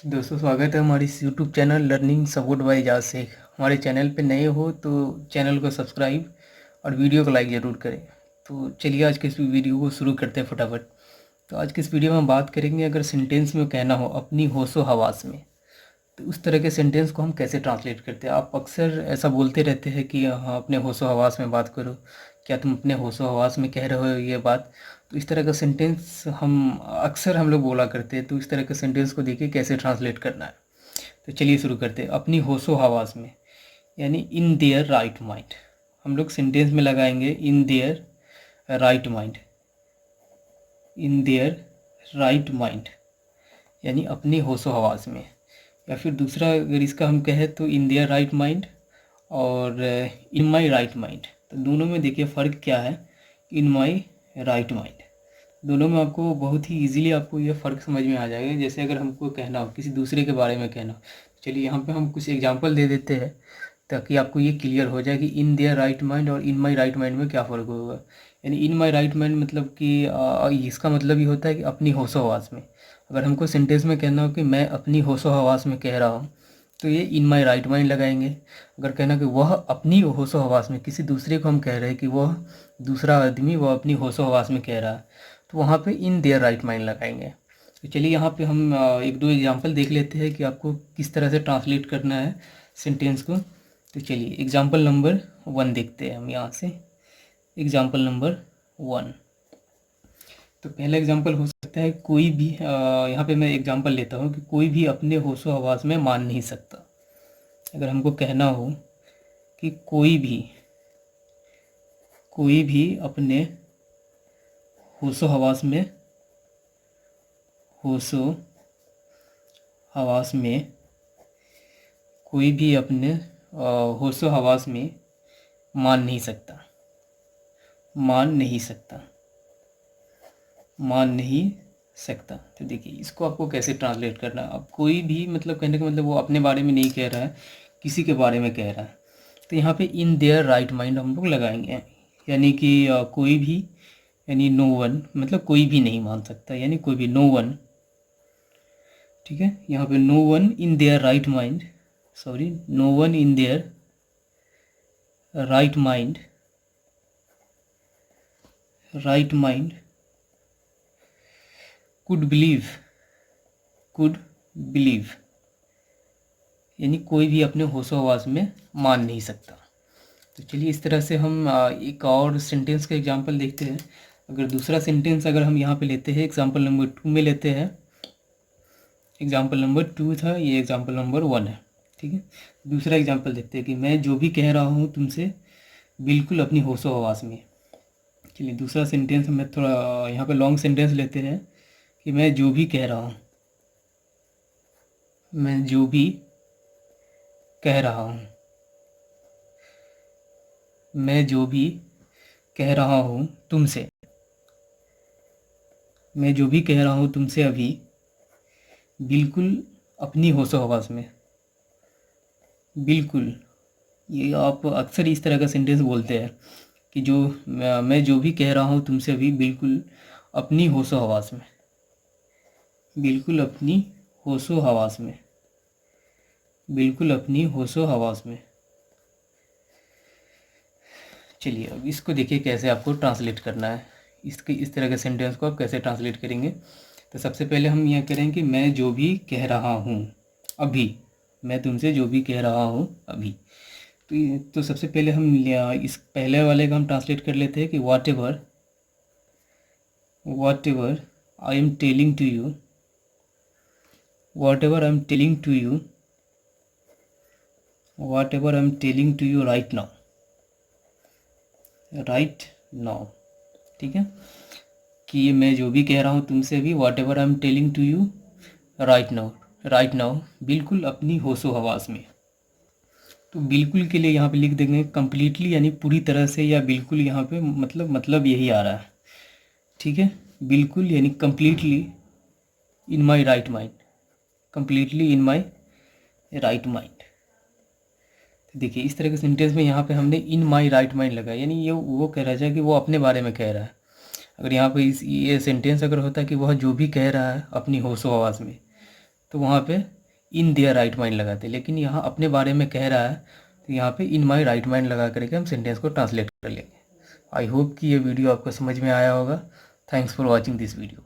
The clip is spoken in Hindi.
दोस्तों, स्वागत है हमारी इस YouTube channel learning support by Ejaz Shaikh. हमारे चैनल पे नए हो तो चैनल को सब्सक्राइब और वीडियो को लाइक ज़रूर करें। तो चलिए आज के इस वीडियो को शुरू करते हैं फटाफट। तो आज के इस वीडियो में हम बात करेंगे, अगर सेंटेंस में कहना हो अपनी होशो हवास में, तो उस तरह के सेंटेंस को हम कैसे ट्रांसलेट करते हैं। आप अक्सर ऐसा बोलते रहते हैं कि हाँ, अपने होशो हवास में बात करो, क्या तुम अपने होशो हवास में कह रहे हो ये बात। तो इस तरह का सेंटेंस हम लोग बोला करते हैं। तो इस तरह के सेंटेंस को देखिए कैसे ट्रांसलेट करना है। तो चलिए शुरू करते हैं। अपनी होशो हवास में यानी इन देयर राइट माइंड, हम लोग सेंटेंस में लगाएंगे इन their right mind. In their right mind यानी अपनी होशो हवास में, या फिर दूसरा अगर इसका हम कहें तो इन देयर राइट माइंड और इन माई राइट माइंड। तो दोनों में देखिए फ़र्क क्या है। इन माई राइट माइंड, दोनों में आपको बहुत ही इजीली आपको ये फ़र्क समझ में आ जाएगा। जैसे अगर हमको कहना हो किसी दूसरे के बारे में कहना हो, चलिए यहाँ पे हम कुछ एग्जांपल दे देते हैं ताकि आपको ये क्लियर हो जाए कि इन देयर राइट माइंड और इन माई राइट माइंड में क्या फ़र्क होगा। यानी इन माई राइट माइंड मतलब कि इसका मतलब ये होता है कि अपनी होशो हवास में। अगर हमको सेंटेंस में कहना हो कि मैं अपनी होशो हवास में कह रहा हूँ, तो ये इन माई राइट माइंड लगाएंगे। अगर कहना कि वह अपनी होशो हवास में, किसी दूसरे को हम कह रहे हैं कि वह दूसरा आदमी वह अपनी होशो हवास में कह रहा है, तो वहाँ पे इन देयर राइट माइंड लगाएंगे। तो चलिए यहाँ पे हम एक दो एग्जांपल देख लेते हैं कि आपको किस तरह से ट्रांसलेट करना है सेंटेंस को। तो चलिए एग्जांपल नंबर 1 देखते हैं हम यहाँ से। एग्जांपल नंबर 1, तो पहला एग्जांपल हो सकता है कोई भी, यहाँ पे मैं एग्जांपल लेता हूँ कि कोई भी अपने होशो हवास में मान नहीं सकता। अगर हमको कहना हो कि कोई भी अपने होशो हवास में कोई भी अपने होशो हवास में मान नहीं सकता, मान नहीं सकता, मान नहीं सकता। तो देखिए इसको आपको कैसे ट्रांसलेट करना है। अब कोई भी मतलब कहने का मतलब वो अपने बारे में नहीं कह रहा है, किसी के बारे में कह रहा है। तो यहाँ पे इन देयर राइट माइंड हम लोग लगाएंगे, यानी कि कोई भी, यानी नो वन, मतलब कोई भी नहीं मान सकता, यानी कोई भी, नो वन। ठीक है, यहाँ पे no one in their right mind, sorry, no one in their right mind, right mind could believe, यानी कोई भी अपने होशो हवास में मान नहीं सकता। तो चलिए इस तरह से हम एक और सेंटेंस का एग्जांपल देखते हैं। अगर दूसरा सेंटेंस अगर हम यहाँ पे लेते हैं, एग्जांपल नंबर 2 में लेते हैं। एग्जांपल नंबर 2 था, ये एग्जांपल नंबर 1 है। ठीक है, दूसरा एग्जांपल देखते हैं कि मैं जो भी कह रहा हूँ तुमसे बिल्कुल अपनी होशो हवास में। चलिए दूसरा सेंटेंस में थोड़ा यहाँ पे लॉन्ग सेंटेंस लेते हैं कि मैं जो भी कह रहा हूँ, मैं जो भी कह रहा हूँ, मैं जो भी कह रहा हूँ तुमसे, मैं जो भी कह रहा हूँ तुमसे अभी बिल्कुल अपनी होशो हवास में। बिल्कुल, ये आप अक्सर इस तरह का सेंटेंस बोलते हैं कि जो मैं जो भी कह रहा हूँ तुमसे अभी बिल्कुल अपनी होशो हवास में, बिल्कुल अपनी होशो हवास में, बिल्कुल अपनी होशो हवास में। चलिए अब इसको देखिए कैसे आपको ट्रांसलेट करना है। इसके इस तरह के सेंटेंस को आप कैसे ट्रांसलेट करेंगे। तो सबसे पहले हम यह करें कि मैं जो भी कह रहा हूँ अभी, मैं तुमसे जो भी कह रहा हूँ अभी। तो सबसे पहले हम इस पहले वाले का हम ट्रांसलेट कर लेते हैं कि whatever I am telling to you, whatever I am telling to you, whatever I am telling to you right now, right now. ठीक है, कि ये मैं जो भी कह रहा हूँ तुमसे अभी, whatever I am telling to you right now, right now, बिल्कुल अपनी होशो हवास में। तो बिल्कुल के लिए यहाँ पे लिख देंगे कम्प्लीटली, यानी पूरी तरह से, या बिल्कुल यहाँ पे मतलब यही आ रहा है। ठीक है, बिल्कुल यानी completely in my right mind, completely in my right mind. देखिए इस तरह के सेंटेंस में यहाँ पे हमने इन माई राइट माइंड लगाया, यानी ये वो कह रहा है कि वो अपने बारे में कह रहा है। अगर यहाँ पे ये सेंटेंस अगर होता है कि वह जो भी कह रहा है अपनी होशो आवाज़ में, तो वहाँ पे इन देयर राइट माइंड लगाते, लेकिन यहाँ अपने बारे में कह रहा है तो यहाँ पे इन माई राइट माइंड लगा करके हम सेंटेंस को ट्रांसलेट कर लेंगे। आई होप कि ये वीडियो आपको समझ में आया होगा। Thanks for watching this video.